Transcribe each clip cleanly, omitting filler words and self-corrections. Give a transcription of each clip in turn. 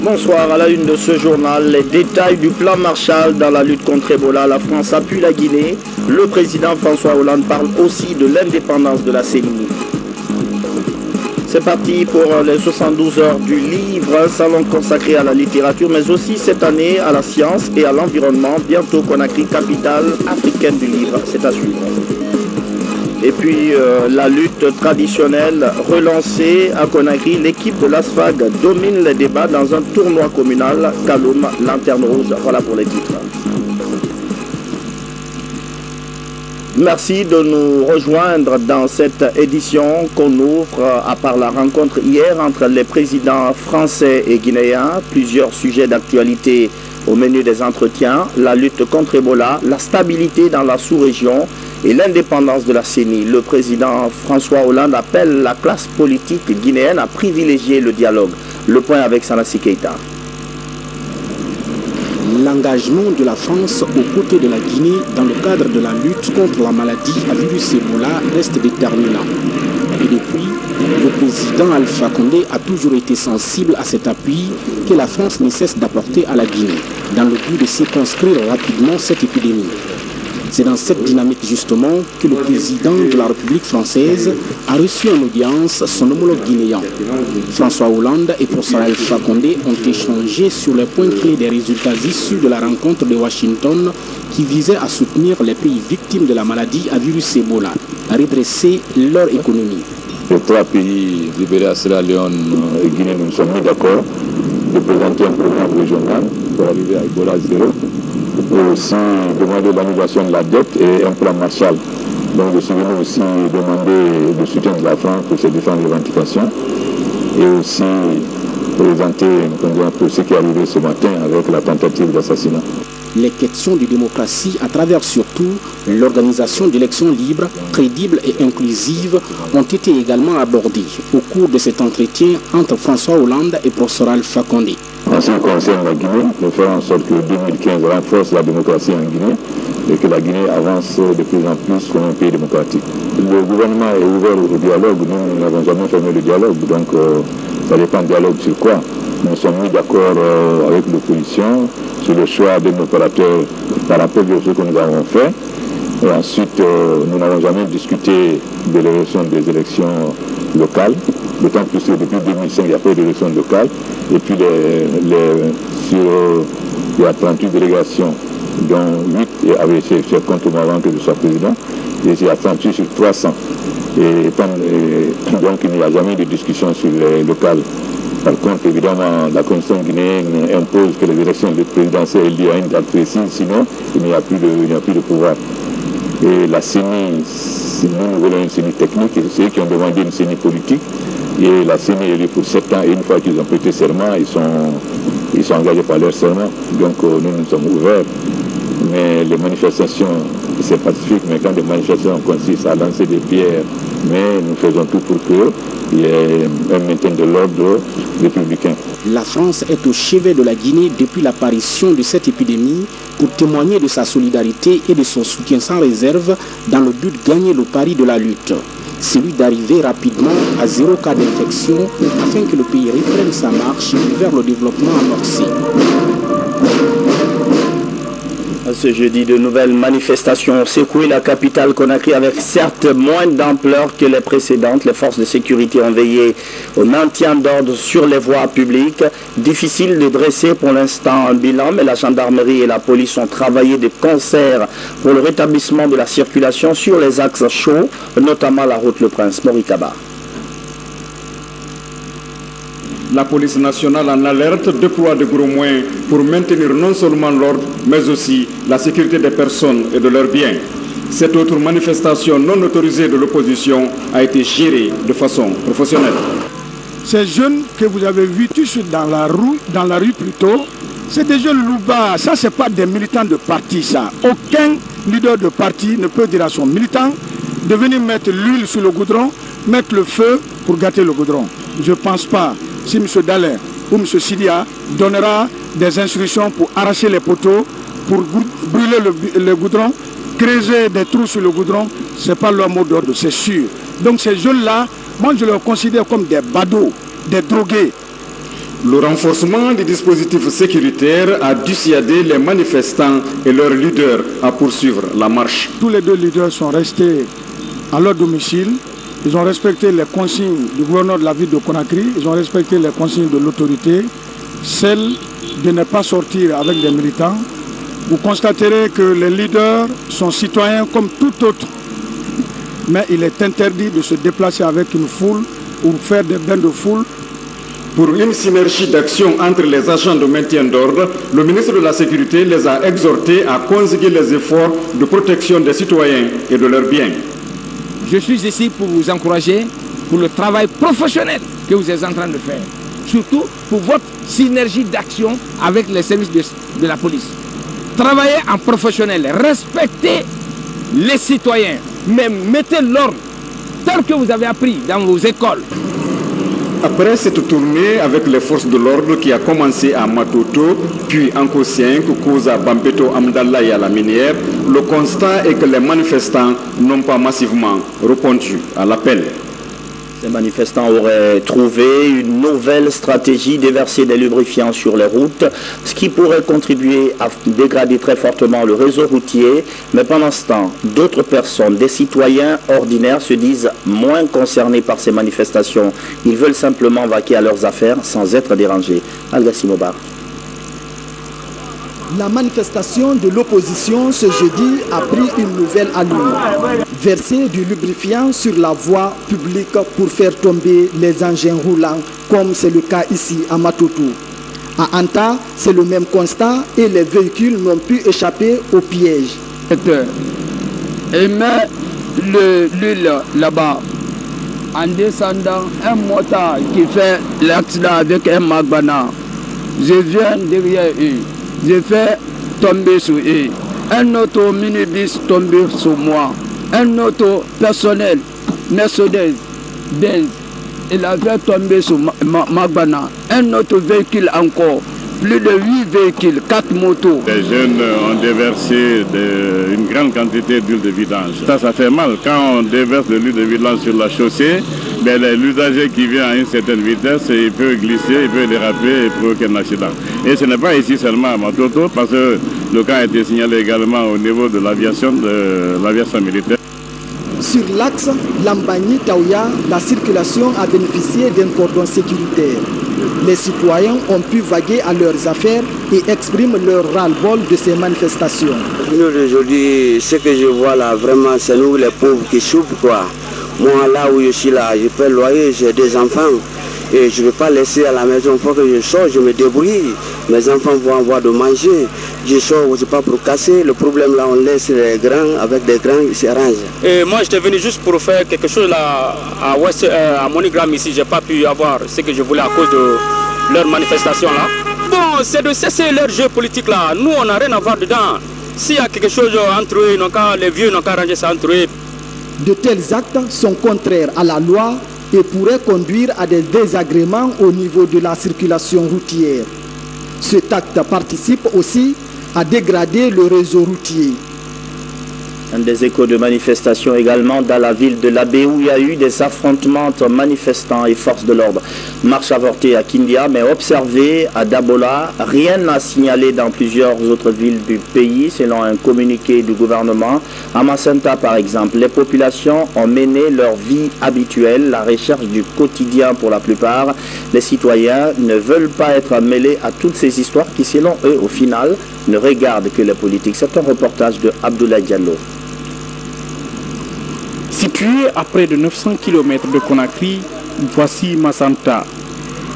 Bonsoir, à la une de ce journal, les détails du plan Marshall dans la lutte contre Ebola. La France appuie la Guinée. Le président François Hollande parle aussi de l'indépendance de la CENI. C'est parti pour les 72 heures du livre, un salon consacré à la littérature, mais aussi cette année à la science et à l'environnement. Bientôt Conakry, capitale africaine du livre. C'est à suivre. Et puis la lutte traditionnelle relancée à Conakry, l'équipe de l'ASFAG domine les débats dans un tournoi communal. Kaloum, Lanterne Rouge, voilà pour les titres. Merci de nous rejoindre dans cette édition qu'on ouvre à part la rencontre hier entre les présidents français et guinéens. Plusieurs sujets d'actualité au menu des entretiens, la lutte contre Ebola, la stabilité dans la sous-région et l'indépendance de la CENI. Le président François Hollande appelle la classe politique guinéenne à privilégier le dialogue. Le point avec Sanassi Keita. L'engagement de la France aux côtés de la Guinée dans le cadre de la lutte contre la maladie à virus Ebola reste déterminant. Et depuis, le président Alpha Condé a toujours été sensible à cet appui que la France ne cesse d'apporter à la Guinée, dans le but de circonscrire rapidement cette épidémie. C'est dans cette dynamique justement que le président de la République française a reçu en audience son homologue guinéen. François Hollande et professeur Alpha Condé ont échangé sur les points clés des résultats issus de la rencontre de Washington qui visait à soutenir les pays victimes de la maladie à virus Ebola, à redresser leur économie. Les trois pays, Libéria, Sierra Leone et Guinée, nous sommes mis d'accord de présenter un programme régional pour arriver à Ebola 0. Et aussi demander l'annulation de la dette et un plan Marshall. Donc je suis venu aussi demander le soutien de la France pour ces différentes revendications et aussi présenter pour ce qui est arrivé ce matin avec la tentative d'assassinat. Les questions de démocratie à travers surtout l'organisation d'élections libres, crédibles et inclusives ont été également abordées au cours de cet entretien entre François Hollande et professeur Alpha Condé. En ce qui concerne la Guinée, de faire en sorte que 2015 renforce la démocratie en Guinée et que la Guinée avance de plus en plus comme un pays démocratique. Le gouvernement est ouvert au dialogue, nous n'avons jamais fermé le dialogue, donc ça dépend du dialogue sur quoi. Nous sommes mis d'accord avec l'opposition sur le choix d'un opérateur par rapport à ce que nous avons fait. Et ensuite, nous n'avons jamais discuté de l'élection des élections locales. D'autant plus que depuis 2005, il n'y a pas eu d'élection locale. Et puis, il y a 38 délégations, dont 8 avaient été fait contre moi avant que je sois président. Et il y a 38 sur 300. Donc, il n'y a jamais eu de discussion sur les locales. Par contre, évidemment, la Constitution guinéenne impose que les élections présidentielles aient lieu à une date précise, sinon il n'y a plus de pouvoir. Et la CENI, nous voulons une CENI technique, et c'est eux qui ont demandé une CENI politique. Et la CENI est élue pour 7 ans, et une fois qu'ils ont prêté serment, ils sont engagés par leur serment. Donc nous sommes ouverts. Mais les manifestations, c'est pacifique, mais quand les manifestations consistent à lancer des pierres, mais nous faisons tout pour qu'il y ait un maintien de l'ordre républicain. La France est au chevet de la Guinée depuis l'apparition de cette épidémie pour témoigner de sa solidarité et de son soutien sans réserve dans le but de gagner le pari de la lutte. Celui d'arriver rapidement à 0 cas d'infection afin que le pays reprenne sa marche vers le développement amorcé. Ce jeudi, de nouvelles manifestations ont secoué la capitale Conakry avec certes moins d'ampleur que les précédentes. Les forces de sécurité ont veillé au maintien d'ordre sur les voies publiques. Difficile de dresser pour l'instant un bilan, mais la gendarmerie et la police ont travaillé de concert pour le rétablissement de la circulation sur les axes chauds, notamment la route Le Prince. Morikaba. La police nationale en alerte déploie de gros moyens pour maintenir non seulement l'ordre, mais aussi la sécurité des personnes et de leurs biens. Cette autre manifestation non autorisée de l'opposition a été gérée de façon professionnelle. Ces jeunes que vous avez vus tous dans la rue plutôt, c'est des jeunes loubards. Ça, ce n'est pas des militants de parti, ça. Aucun leader de parti ne peut dire à son militant de venir mettre l'huile sur le goudron, mettre le feu pour gâter le goudron. Je ne pense pas. Si M. Dallaire ou M. Sidia donnera des instructions pour arracher les poteaux, pour brûler le goudron, creuser des trous sur le goudron, ce n'est pas leur mot d'ordre, c'est sûr. Donc ces jeunes-là, moi je les considère comme des badauds, des drogués. Le renforcement des dispositifs sécuritaires a dissuadé les manifestants et leurs leaders à poursuivre la marche. Tous les deux leaders sont restés à leur domicile. Ils ont respecté les consignes du gouverneur de la ville de Conakry. Ils ont respecté les consignes de l'autorité, celle de ne pas sortir avec des militants. Vous constaterez que les leaders sont citoyens comme tout autre. Mais il est interdit de se déplacer avec une foule ou faire des bains de foule. Pour une synergie d'action entre les agents de maintien d'ordre, le ministre de la Sécurité les a exhortés à conjuguer les efforts de protection des citoyens et de leurs biens. Je suis ici pour vous encourager pour le travail professionnel que vous êtes en train de faire. Surtout pour votre synergie d'action avec les services de la police. Travaillez en professionnel, respectez les citoyens, mais mettez l'ordre tel que vous avez appris dans vos écoles. Après cette tournée avec les forces de l'ordre qui a commencé à Matoto, puis en Kossienk, Koza, Bambeto, Amdallah et à la minière, le constat est que les manifestants n'ont pas massivement répondu à l'appel. Ces manifestants auraient trouvé une nouvelle stratégie, déverser des lubrifiants sur les routes, ce qui pourrait contribuer à dégrader très fortement le réseau routier. Mais pendant ce temps, d'autres personnes, des citoyens ordinaires, se disent moins concernés par ces manifestations. Ils veulent simplement vaquer à leurs affaires sans être dérangés. Algassi Mobar. La manifestation de l'opposition ce jeudi a pris une nouvelle allure. Verser du lubrifiant sur la voie publique pour faire tomber les engins roulants, comme c'est le cas ici à Matoto. À Anta, c'est le même constat et les véhicules n'ont pu échapper au piège. Et met l'huile là-bas. En descendant, un motard qui fait l'accident avec un Magbana. Je viens derrière eux. J'ai fait tomber sur eux. Un auto minibus tombé sur moi. Un auto personnel, Mercedes, Benz, il a fait tomber sur Magbana. Un autre véhicule encore. Plus de 8 véhicules, 4 motos. Les jeunes ont déversé une grande quantité d'huile de vidange. Ça fait mal. Quand on déverse de l'huile de vidange sur la chaussée, l'usager qui vient à une certaine vitesse, il peut glisser, il peut déraper et provoquer un accident. Et ce n'est pas ici seulement à Matoto, parce que le cas a été signalé également au niveau de l'aviation militaire. Sur l'axe Lambani-Taouya, la circulation a bénéficié d'un cordon sécuritaire. Les citoyens ont pu vaguer à leurs affaires et expriment leur ras-le-bol de ces manifestations. Aujourd'hui, ce que je vois là, vraiment, c'est nous les pauvres qui souffrent, quoi. Moi, là où je suis là, je paie le loyer, j'ai des enfants. Et je ne vais pas laisser à la maison, il faut que je sorte, je me débrouille. Mes enfants vont avoir de manger. Je sors, je ne sais pas pour casser. Le problème là, on laisse les grands, avec des grands, ils s'arrangent. Et moi, j'étais venu juste pour faire quelque chose là, à Monigram ici. Je n'ai pas pu avoir ce que je voulais à cause de leur manifestation là. Bon, c'est de cesser leur jeu politique là. Nous, on n'a rien à voir dedans. S'il y a quelque chose entre eux, les vieux n'ont qu'à arranger ça entre eux. De tels actes sont contraires à la loi et pourraient conduire à des désagréments au niveau de la circulation routière. Cet acte participe aussi à dégrader le réseau routier. Un des échos de manifestations également dans la ville de Labé où il y a eu des affrontements entre manifestants et forces de l'ordre. Marche avortée à Kindia, mais observée à Dabola. Rien n'a signalé dans plusieurs autres villes du pays, selon un communiqué du gouvernement. À Macenta, par exemple, les populations ont mené leur vie habituelle, la recherche du quotidien pour la plupart. Les citoyens ne veulent pas être mêlés à toutes ces histoires qui, selon eux, au final, ne regardent que les politiques. C'est un reportage de Abdoulaye Diallo. Situé à près de 900 km de Conakry, voici Macenta.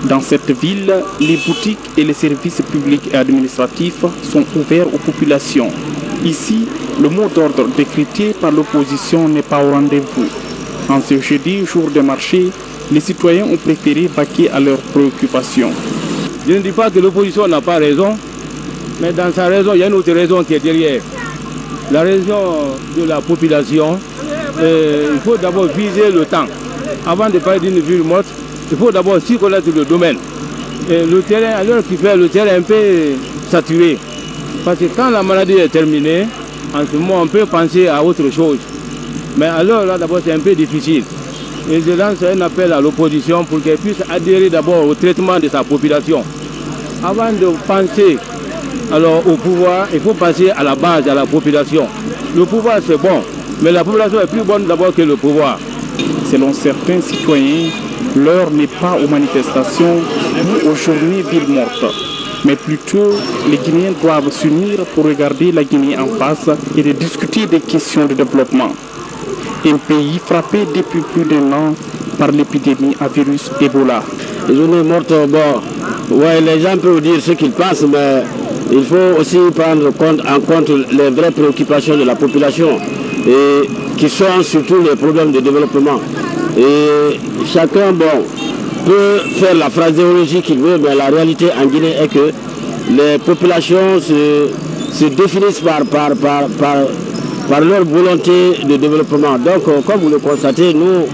Dans cette ville, les boutiques et les services publics et administratifs sont ouverts aux populations. Ici, le mot d'ordre décrété par l'opposition n'est pas au rendez-vous. En ce jeudi, jour de marché, les citoyens ont préféré vaquer à leurs préoccupations. Je ne dis pas que l'opposition n'a pas raison, mais dans sa raison, il y a une autre raison qui est derrière. La raison de la population, il faut d'abord viser le temps. Avant de parler d'une ville morte, il faut d'abord aussi connaître le domaine. Et le terrain, à l'heure qu'il fait, le terrain est un peu saturé. Parce que quand la maladie est terminée, en ce moment, on peut penser à autre chose. Mais alors là, d'abord, c'est un peu difficile. Et je lance un appel à l'opposition pour qu'elle puisse adhérer d'abord au traitement de sa population. Avant de penser alors, au pouvoir, il faut passer à la base, à la population. Le pouvoir c'est bon, mais la population est plus bonne d'abord que le pouvoir. Selon certains citoyens, l'heure n'est pas aux manifestations ni aux journées villes mortes, mais plutôt les Guinéens doivent s'unir pour regarder la Guinée en face et de discuter des questions de développement. Un pays frappé depuis plus d'1 an par l'épidémie à virus Ebola. Les journées mortes, bon, ouais, les gens peuvent dire ce qu'ils pensent, mais il faut aussi prendre en compte les vraies préoccupations de la population, et qui sont surtout les problèmes de développement. Et chacun, bon, peut faire la phraséologie qu'il veut, mais la réalité en Guinée est que les populations se définissent par leur volonté de développement. Donc, comme vous le constatez, nous,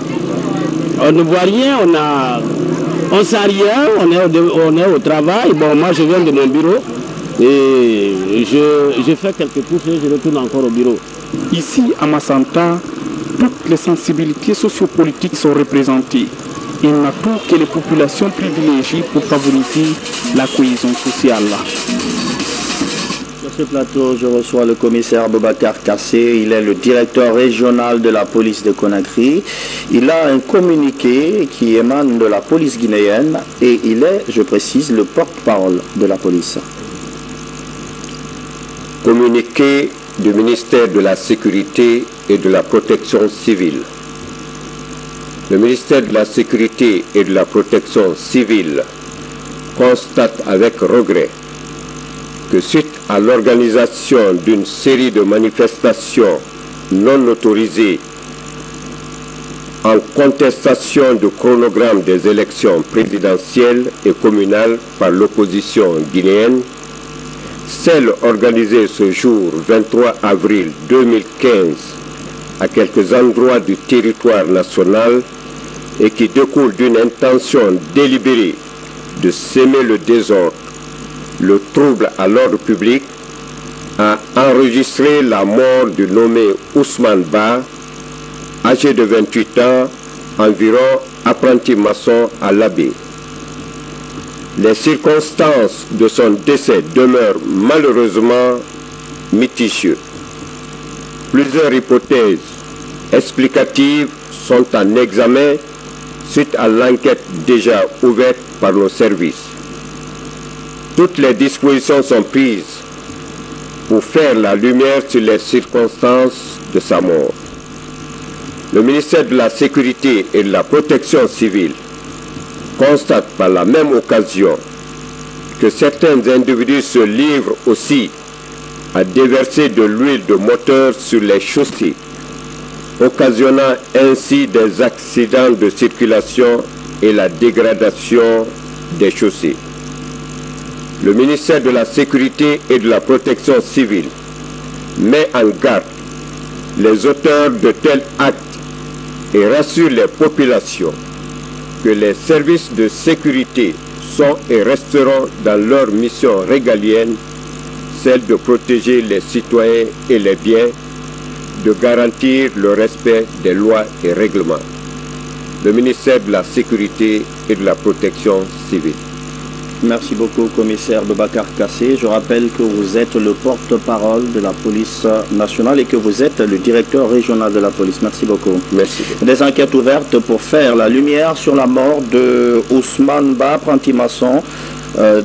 on ne voit rien, on ne sent rien, on est au travail. Bon, moi, je viens de mon bureau et je fais quelques courses et je retourne encore au bureau. Ici, à Massanta, toutes les sensibilités sociopolitiques sont représentées. Il n'a tout que les populations privilégiées pour favoriser la cohésion sociale. Sur ce plateau, je reçois le commissaire Boubacar Kassé. Il est le directeur régional de la police de Conakry. Il a un communiqué qui émane de la police guinéenne et il est, je précise, le porte-parole de la police. Communiqué du ministère de la Sécurité et de la Protection civile. Le ministère de la Sécurité et de la Protection civile constate avec regret que suite à l'organisation d'une série de manifestations non autorisées en contestation du chronogramme des élections présidentielles et communales par l'opposition guinéenne, celle organisée ce jour 23 avril 2015 à quelques endroits du territoire national et qui découle d'une intention délibérée de s'aimer le désordre, le trouble à l'ordre public, a enregistré la mort du nommé Ousmane Ba, âgé de 28 ans, environ apprenti maçon à l'Abbé. Les circonstances de son décès demeurent malheureusement mitigées. Plusieurs hypothèses explicatives sont en examen suite à l'enquête déjà ouverte par nos services. Toutes les dispositions sont prises pour faire la lumière sur les circonstances de sa mort. Le ministère de la Sécurité et de la Protection civile constate par la même occasion que certains individus se livrent aussi à déverser de l'huile de moteur sur les chaussées, occasionnant ainsi des accidents de circulation et la dégradation des chaussées. Le ministère de la Sécurité et de la Protection civile met en garde les auteurs de tels actes et rassure les populations que les services de sécurité sont et resteront dans leur mission régalienne, celle de protéger les citoyens et les biens, de garantir le respect des lois et règlements. Le ministère de la Sécurité et de la Protection civile. Merci beaucoup, commissaire Boubacar Kassé. Je rappelle que vous êtes le porte-parole de la police nationale et que vous êtes le directeur régional de la police. Merci beaucoup. Merci. Des enquêtes ouvertes pour faire la lumière sur la mort de Ousmane Ba, apprenti maçon,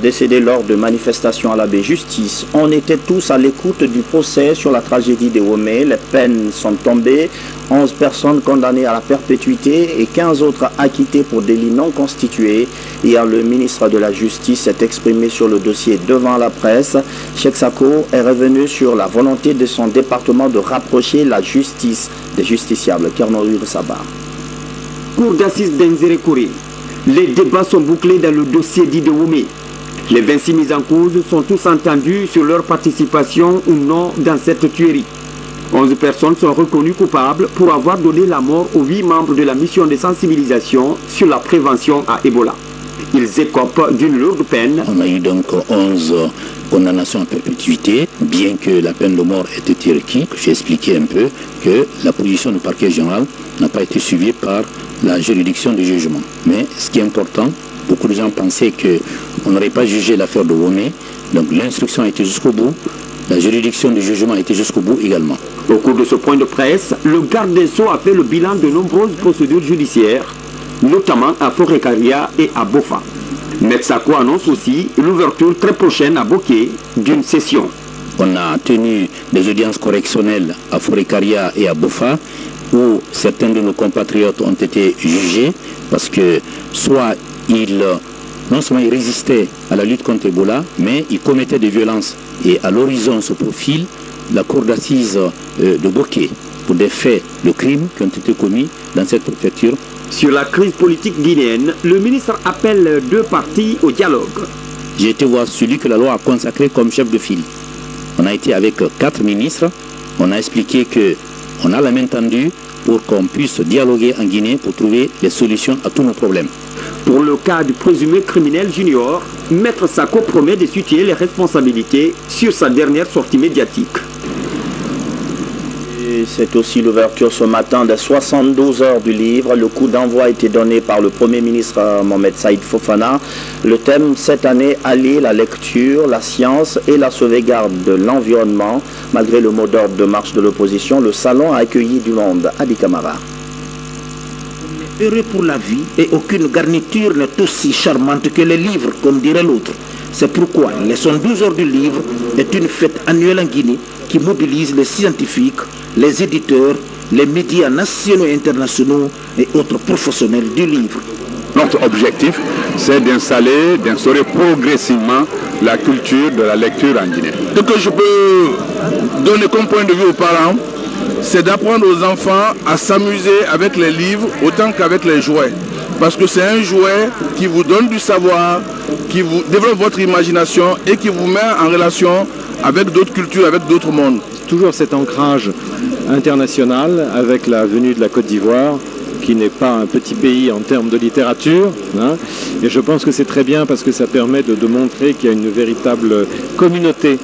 décédé lors de manifestations à l'Abbé Justice. On était tous à l'écoute du procès sur la tragédie de Womé. Les peines sont tombées. 11 personnes condamnées à la perpétuité et 15 autres acquittées pour délits non constitués. Hier, le ministre de la Justice s'est exprimé sur le dossier devant la presse. Cheikh Sako est revenu sur la volonté de son département de rapprocher la justice des justiciables. Kernour Sabar. Cour d'assises d'Nzérékouré. Les débats sont bouclés dans le dossier dit de Womé. Les 26 mises en cause sont tous entendus sur leur participation ou non dans cette tuerie. 11 personnes sont reconnues coupables pour avoir donné la mort aux 8 membres de la mission de sensibilisation sur la prévention à Ebola. Ils écopent d'une lourde peine. On a eu donc 11 condamnations à perpétuité, bien que la peine de mort ait été requise. J'ai expliqué un peu que la position du parquet général n'a pas été suivie par la juridiction du jugement. Mais ce qui est important, beaucoup de gens pensaient qu'on n'aurait pas jugé l'affaire de Womé. Donc l'instruction a été jusqu'au bout, la juridiction du jugement a été jusqu'au bout également. Au cours de ce point de presse, le garde des Sceaux a fait le bilan de nombreuses procédures judiciaires, notamment à Forêt-Caria et à Bofa. Metsako annonce aussi l'ouverture très prochaine à Boké d'une session. On a tenu des audiences correctionnelles à Forêt-Caria et à Bofa, où certains de nos compatriotes ont été jugés parce que soit non seulement ils résistaient à la lutte contre Ebola, mais ils commettaient des violences. Et à l'horizon se profile la cour d'assises de Boké pour des faits de crimes qui ont été commis dans cette préfecture. Sur la crise politique guinéenne, le ministre appelle deux partis au dialogue. J'ai été voir celui que la loi a consacré comme chef de file. On a été avec 4 ministres, on a expliqué qu'on a la main tendue pour qu'on puisse dialoguer en Guinée pour trouver des solutions à tous nos problèmes. Pour le cas du présumé criminel junior, Maître Sako promet de situer les responsabilités sur sa dernière sortie médiatique. C'est aussi l'ouverture ce matin des 72 heures du livre. Le coup d'envoi a été donné par le Premier ministre Mohamed Saïd Fofana. Le thème cette année allie la lecture, la science et la sauvegarde de l'environnement. Malgré le mot d'ordre de marche de l'opposition, le salon a accueilli du monde. Adi Kamara. On est heureux pour la vie et aucune garniture n'est aussi charmante que les livres, comme dirait l'autre. C'est pourquoi les 72 heures du livre est une fête annuelle en Guinée qui mobilise les scientifiques, les éditeurs, les médias nationaux et internationaux et autres professionnels du livre. Notre objectif, c'est d'instaurer progressivement la culture de la lecture en Guinée. Ce que je peux donner comme point de vue aux parents, c'est d'apprendre aux enfants à s'amuser avec les livres autant qu'avec les jouets. Parce que c'est un jouet qui vous donne du savoir, qui vous développe votre imagination et qui vous met en relation avec d'autres cultures, avec d'autres mondes. Toujours cet ancrage international avec la venue de la Côte d'Ivoire, qui n'est pas un petit pays en termes de littérature. Et je pense que c'est très bien parce que ça permet de montrer qu'il y a une véritable communauté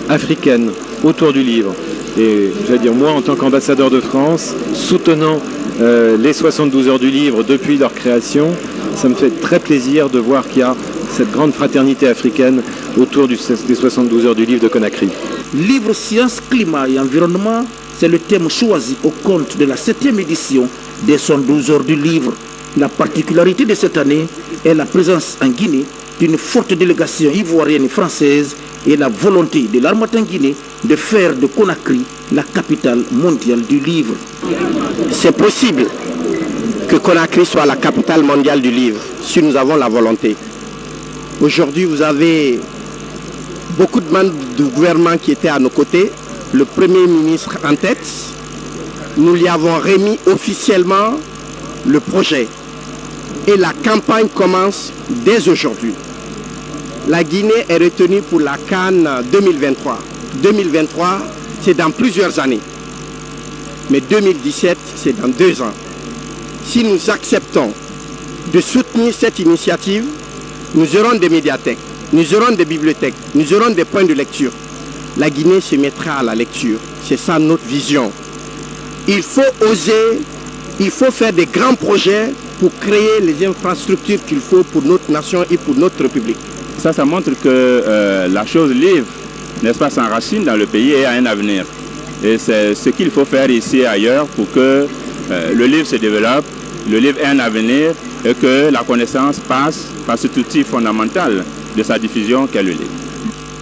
africaine autour du livre. Et je vais dire, moi, en tant qu'ambassadeur de France, soutenant les 72 heures du livre depuis leur création, ça me fait très plaisir de voir qu'il y a cette grande fraternité africaine autour des 72 heures du livre de Conakry. Livre Sciences, Climat et Environnement, c'est le thème choisi au compte de la 7e édition des 72 heures du livre. La particularité de cette année est la présence en Guinée d'une forte délégation ivoirienne et française et la volonté de l'Harmattan Guinée de faire de Conakry la capitale mondiale du livre. C'est possible que Conakry soit la capitale mondiale du livre, si nous avons la volonté. Aujourd'hui, vous avez beaucoup de membres du gouvernement qui étaient à nos côtés, le Premier ministre en tête. Nous lui avons remis officiellement le projet. Et la campagne commence dès aujourd'hui. La Guinée est retenue pour la Cannes 2023. 2023, c'est dans plusieurs années. Mais 2017, c'est dans 2 ans. Si nous acceptons de soutenir cette initiative, nous aurons des médiathèques, nous aurons des bibliothèques, nous aurons des points de lecture. La Guinée se mettra à la lecture. C'est ça notre vision. Il faut oser, il faut faire des grands projets pour créer les infrastructures qu'il faut pour notre nation et pour notre République. Ça montre que la chose livre, n'est-ce pas, s'enracine dans le pays et a un avenir. Et c'est ce qu'il faut faire ici et ailleurs pour que le livre se développe, le livre ait un avenir et que la connaissance passe par cet outil fondamental de sa diffusion qu'est le livre.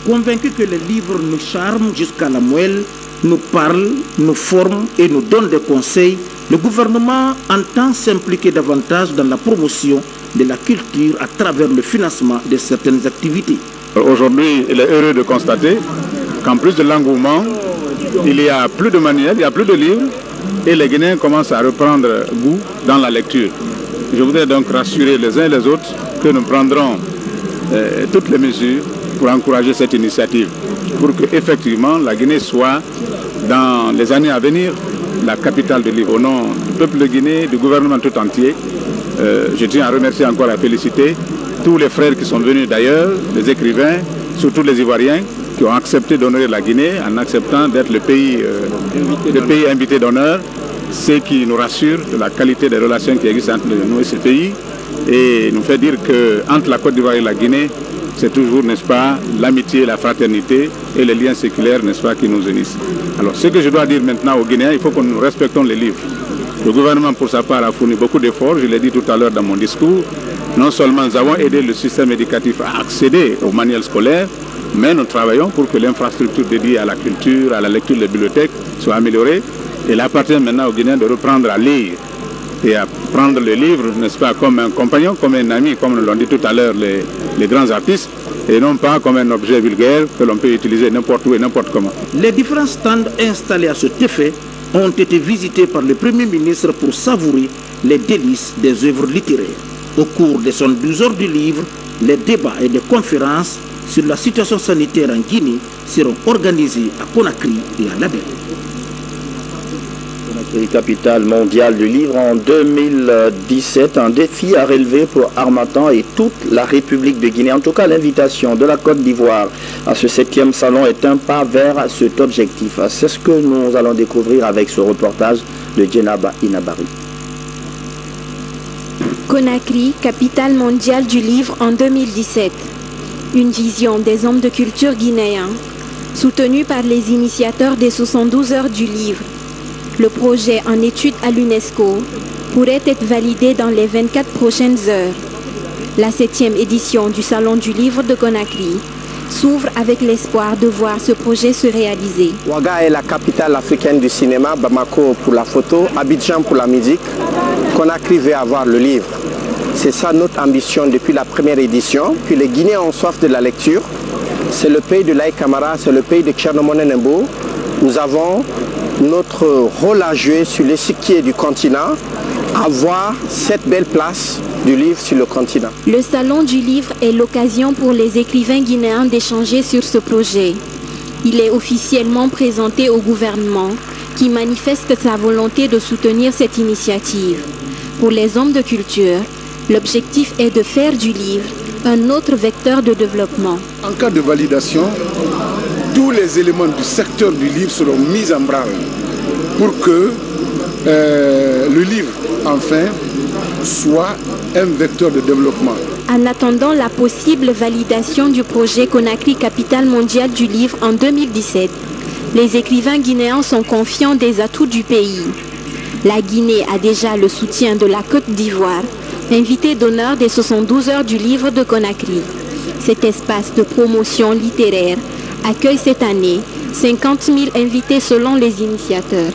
Convaincu que les livres nous charment jusqu'à la moelle, nous parlent, nous forment et nous donnent des conseils, le gouvernement entend s'impliquer davantage dans la promotion de la culture à travers le financement de certaines activités. Aujourd'hui, il est heureux de constater qu'en plus de l'engouement, il y a plus de manuels, il y a plus de livres et les Guinéens commencent à reprendre goût dans la lecture. Je voudrais donc rassurer les uns et les autres que nous prendrons toutes les mesures pour encourager cette initiative, pour que effectivement la Guinée soit dans les années à venir la capitale du livre. Au nom du peuple de Guinée, du gouvernement tout entier, je tiens à remercier encore et à féliciter tous les frères qui sont venus d'ailleurs, les écrivains, surtout les Ivoiriens, qui ont accepté d'honorer la Guinée en acceptant d'être le pays invité d'honneur ce qui nous rassure de la qualité des relations qui existent entre nous et ce pays et nous fait dire qu'entre la Côte d'Ivoire et la Guinée, c'est toujours, n'est-ce pas, l'amitié, la fraternité et les liens séculaires, n'est-ce pas, qui nous unissent. Alors, ce que je dois dire maintenant aux Guinéens, il faut que nous respectons les livres. Le gouvernement, pour sa part, a fourni beaucoup d'efforts, je l'ai dit tout à l'heure dans mon discours. Non seulement nous avons aidé le système éducatif à accéder aux manuels scolaires, mais nous travaillons pour que l'infrastructure dédiée à la culture, à la lecture des bibliothèques soit améliorée. Il appartient maintenant aux Guinéens de reprendre à lire et à prendre le livre, n'est-ce pas, comme un compagnon, comme un ami, comme l'ont dit tout à l'heure les grands artistes, et non pas comme un objet vulgaire que l'on peut utiliser n'importe où et n'importe comment. Les différents stands installés à cet effet ont été visités par le Premier ministre pour savourer les délices des œuvres littéraires. Au cours des 112 heures du livre, les débats et des conférences sur la situation sanitaire en Guinée seront organisés à Conakry et à Labé. Conakry, capitale mondiale du livre en 2017, un défi à relever pour Harmattan et toute la République de Guinée. En tout cas, l'invitation de la Côte d'Ivoire à ce 7e salon est un pas vers cet objectif. C'est ce que nous allons découvrir avec ce reportage de Djenaba Inabari. Conakry, capitale mondiale du livre en 2017. Une vision des hommes de culture guinéens, soutenue par les initiateurs des 72 heures du livre. Le projet en étude à l'UNESCO pourrait être validé dans les 24 prochaines heures. La 7e édition du Salon du livre de Conakry s'ouvre avec l'espoir de voir ce projet se réaliser. Ouaga est la capitale africaine du cinéma, Bamako pour la photo, Abidjan pour la musique. Conakry veut avoir le livre. C'est ça notre ambition depuis la première édition. Puis les Guinéens ont soif de la lecture. C'est le pays de Laye Camara, c'est le pays de Tchernomone Nembo. Nous avons notre rôle à jouer sur l'échiquier du continent, avoir cette belle place du livre sur le continent. Le Salon du livre est l'occasion pour les écrivains guinéens d'échanger sur ce projet. Il est officiellement présenté au gouvernement qui manifeste sa volonté de soutenir cette initiative. Pour les hommes de culture, l'objectif est de faire du livre un autre vecteur de développement. En cas de validation, tous les éléments du secteur du livre seront mis en branle pour que le livre, enfin, soit un vecteur de développement. En attendant la possible validation du projet Conakry, capitale mondiale du livre en 2017, les écrivains guinéens sont confiants des atouts du pays. La Guinée a déjà le soutien de la Côte d'Ivoire, invité d'honneur des 72 heures du livre de Conakry. Cet espace de promotion littéraire accueille cette année 50 000 invités selon les initiateurs.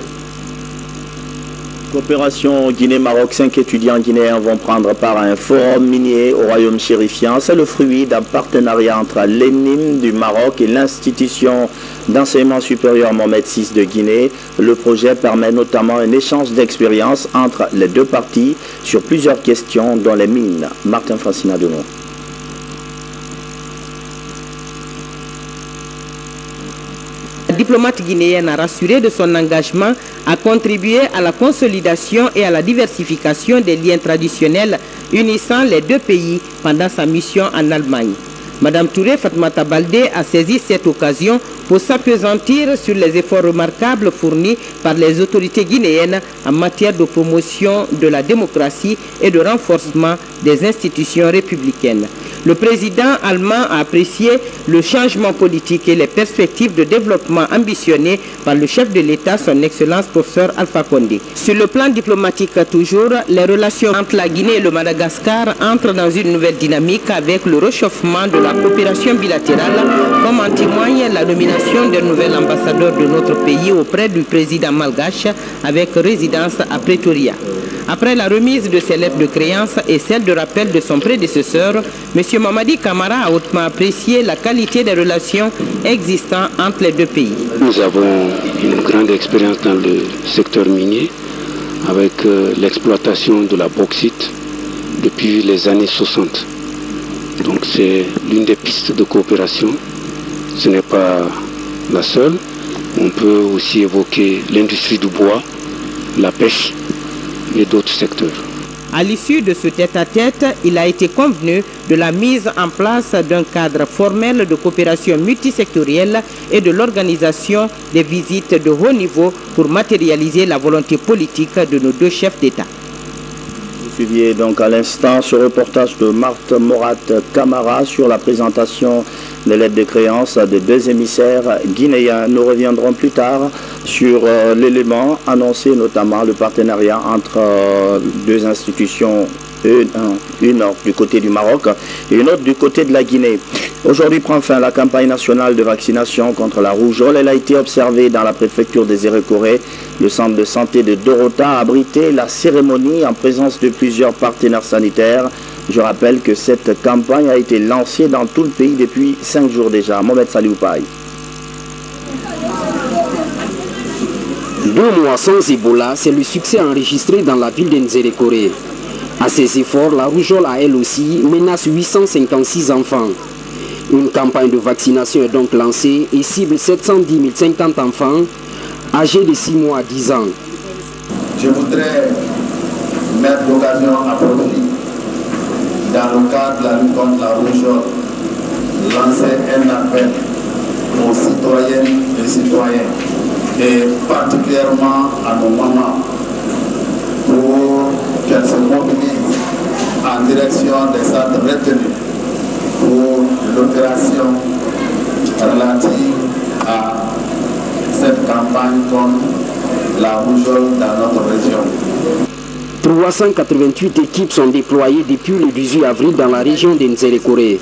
Coopération Guinée-Maroc, 5 étudiants guinéens vont prendre part à un forum minier au royaume chérifien. C'est le fruit d'un partenariat entre l'ENIM du Maroc et l'institution d'enseignement supérieur Mohamed VI de Guinée. Le projet permet notamment un échange d'expériences entre les deux parties sur plusieurs questions dont les mines. Martin Francina Delon. La diplomate guinéenne a rassuré de son engagement à contribuer à la consolidation et à la diversification des liens traditionnels unissant les deux pays pendant sa mission en Allemagne. Madame Touré Fatmata Baldé a saisi cette occasion pour s'appesantir sur les efforts remarquables fournis par les autorités guinéennes en matière de promotion de la démocratie et de renforcement des institutions républicaines. Le président allemand a apprécié le changement politique et les perspectives de développement ambitionnées par le chef de l'État, son Excellence professeur Alpha Condé. Sur le plan diplomatique toujours, les relations entre la Guinée et le Madagascar entrent dans une nouvelle dynamique avec le réchauffement de la coopération bilatérale, comme en témoigne la nomination d'un nouvel ambassadeur de notre pays auprès du président malgache avec résidence à Pretoria. Après la remise de ses lettres de créance et celle de rappel de son prédécesseur, M. Mamadi Camara a hautement apprécié la qualité des relations existant entre les deux pays. Nous avons une grande expérience dans le secteur minier avec l'exploitation de la bauxite depuis les années 60. Donc c'est l'une des pistes de coopération. Ce n'est pas la seule. On peut aussi évoquer l'industrie du bois, la pêche et d'autres secteurs. À l'issue de ce tête-à-tête, il a été convenu de la mise en place d'un cadre formel de coopération multisectorielle et de l'organisation des visites de haut niveau pour matérialiser la volonté politique de nos deux chefs d'État. Vous suiviez donc à l'instant ce reportage de Marthe Morat Camara sur la présentation des lettres de créance des deux émissaires guinéens. Nous reviendrons plus tard sur l'élément annoncé, notamment le partenariat entre deux institutions, une du côté du Maroc et une autre du côté de la Guinée. Aujourd'hui prend fin la campagne nationale de vaccination contre la rougeole. Elle a été observée dans la préfecture des Zérékoré. Le centre de santé de Dorota a abrité la cérémonie en présence de plusieurs partenaires sanitaires. Je rappelle que cette campagne a été lancée dans tout le pays depuis 5 jours déjà. Mohamed Salioupaï. 2 mois sans Ebola, c'est le succès enregistré dans la ville d'Nzérékoré. À ces efforts, la rougeole a elle aussi menace 856 enfants. Une campagne de vaccination est donc lancée et cible 710 050 enfants âgés de 6 mois à 10 ans. Je voudrais mettre l'occasion à profit, dans le cadre de la lutte contre la rougeole, lancer un appel aux citoyennes et citoyens, et particulièrement à nos mamans, pour qu'elles se mobilisent en direction des centres retenus pour l'opération relative à cette campagne contre la rougeole dans notre région. 388 équipes sont déployées depuis le 18 avril dans la région d'Nzérékoré.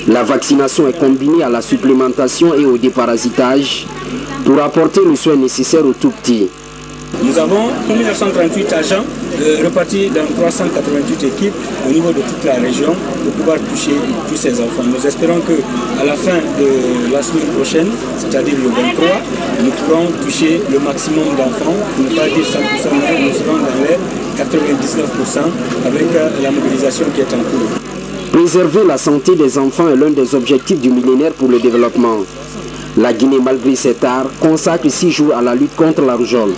La vaccination est combinée à la supplémentation et au déparasitage pour apporter le soin nécessaire aux tout-petits. Nous avons 1938 agents repartis dans 388 équipes au niveau de toute la région pour pouvoir toucher tous ces enfants. Nous espérons qu'à la fin de la semaine prochaine, c'est-à-dire le 23, nous pourrons toucher le maximum d'enfants, pour ne pas dire 100%, mais nous serons dans les 99% avec la mobilisation qui est en cours. Préserver la santé des enfants est l'un des objectifs du millénaire pour le développement. La Guinée, malgré cet art, consacre 6 jours à la lutte contre la rougeole.